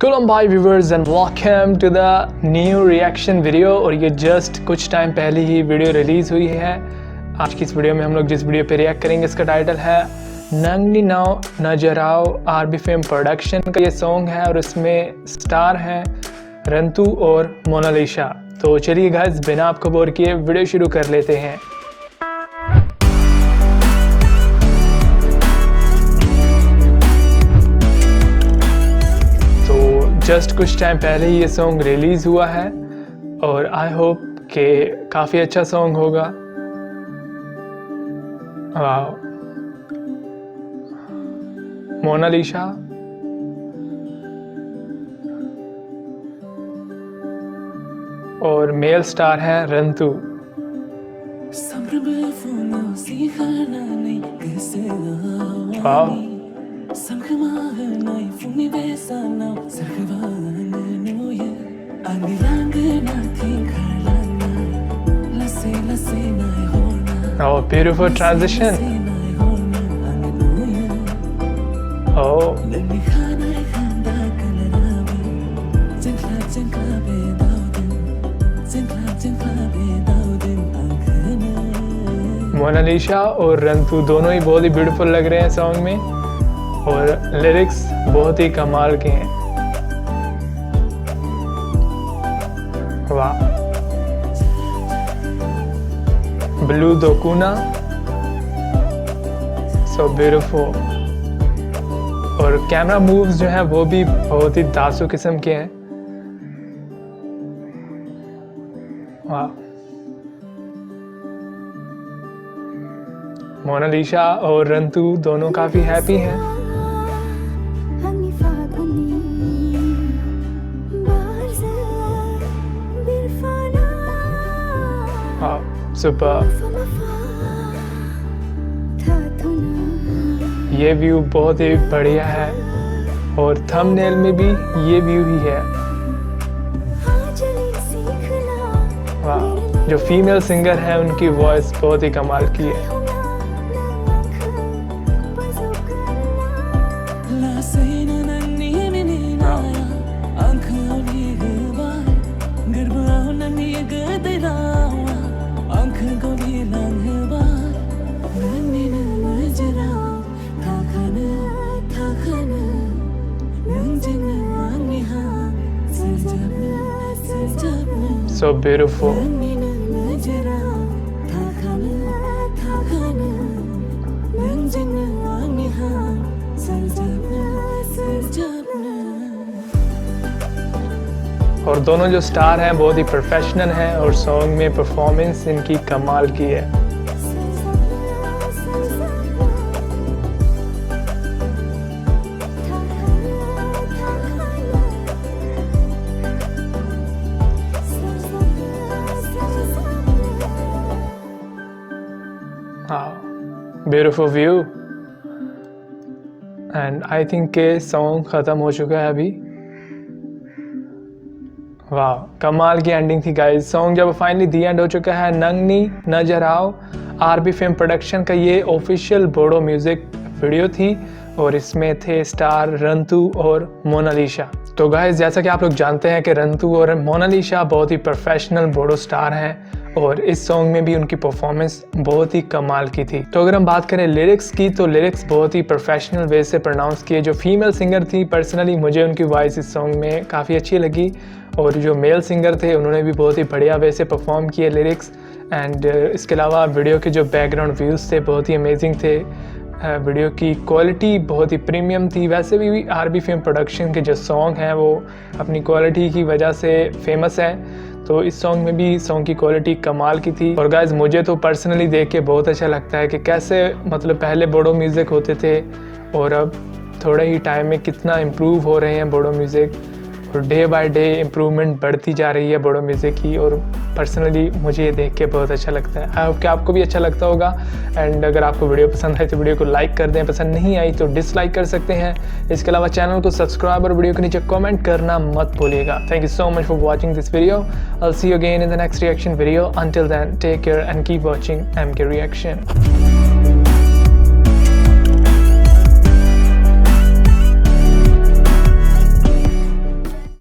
Kulam bhai viewers and welcome to the new reaction video। और ये just कुछ time पहले ही वीडियो रिलीज़ हुई है। आज की इस वीडियो में हम लोग जिस वीडियो पे रिएक्ट करेंगे इसका टाइटल है नंगनी नाव नजराओ। आरबी फिल्म प्रोडक्शन का ये सॉन्ग है और इसमें स्टार हैं रंतु और मोनालिसा। तो चलिए गाइस बिना आपको बोर किए वीडियो शुरू कर लेते हैं। जस्ट कुछ टाइम पहले ही ये सॉन्ग रिलीज़ हुआ है और आई होप कि काफ़ी अच्छा सॉन्ग होगा। वाह, मोनालिसा और मेल स्टार है रंतु। वाह, oh beautiful transition। oh Monalisa और रंतु दोनों ही बहुत ही ब्यूटीफुल लग रहे हैं सॉन्ग में और लिरिक्स बहुत ही कमाल के हैं। वाह, ब्लू दोकुना सो ब्यूटीफुल। और कैमरा मूव्स जो है वो भी बहुत ही दासू किस्म के हैं। वाह, मोनालिसा और रंतु दोनों काफी हैप्पी हैं। सुपर, ये व्यू बहुत ही बढ़िया है और थंबनेल में भी ये व्यू ही है। वाह, जो फीमेल सिंगर है उनकी वॉइस बहुत ही कमाल की है। So beautiful। और दोनों जो स्टार हैं बहुत ही प्रोफेशनल हैं और सॉन्ग में परफॉर्मेंस इनकी कमाल की है। Beautiful view and I think के सॉन्ग ख़त्म हो चुका है अभी। वाह, कमाल की एंडिंग थी गाइस। सॉन्ग जब फाइनली दी एंड हो चुका है। नंगनी नजराओ आरबी फिल्म प्रोडक्शन का ये ऑफिशियल बोडो म्यूजिक वीडियो थी और इसमें थे स्टार रंतु और मोनालिसा। तो गाइस जैसा कि आप लोग जानते हैं कि रंतु और मोनालिसा बहुत ही प्रोफेशनल बोडो स्टार हैं और इस सॉन्ग में भी उनकी परफॉर्मेंस बहुत ही कमाल की थी। तो अगर हम बात करें लिरिक्स की तो लिरिक्स बहुत ही प्रोफेशनल वे से प्रोनाउंस किए। जो फीमेल सिंगर थी पर्सनली मुझे उनकी वॉइस इस सॉन्ग में काफ़ी अच्छी लगी और जो मेल सिंगर थे उन्होंने भी बहुत ही बढ़िया वे से परफॉर्म किए लिरिक्स। एंड इसके अलावा वीडियो के जो बैकग्राउंड व्यूज़ थे बहुत ही अमेजिंग थे। वीडियो की क्वालिटी बहुत ही प्रीमियम थी। वैसे भी आरबी फिल्म प्रोडक्शन के जो सॉन्ग हैं वो अपनी क्वालिटी की वजह से फेमस है, तो इस सॉन्ग में भी सॉन्ग की क्वालिटी कमाल की थी। और गाइस मुझे तो पर्सनली देख के बहुत अच्छा लगता है कि कैसे मतलब पहले बोडो म्यूज़िक होते थे और अब थोड़े ही टाइम में कितना इम्प्रूव हो रहे हैं बोडो म्यूज़िक और डे बाय डे इम्प्रूवमेंट बढ़ती जा रही है बोडो म्यूज़िक की। और पर्सनली मुझे ये देख के बहुत अच्छा लगता है। आई होप कि आपको भी अच्छा लगता होगा। एंड अगर आपको वीडियो पसंद आए तो वीडियो को लाइक कर दें, पसंद नहीं आई तो डिसलाइक कर सकते हैं। इसके अलावा चैनल को सब्सक्राइब और वीडियो के नीचे कमेंट करना मत भूलिएगा। Thank you so much for watching this video. I'll see you again in the next reaction video. Until then, take care and keep watching MK Reaction.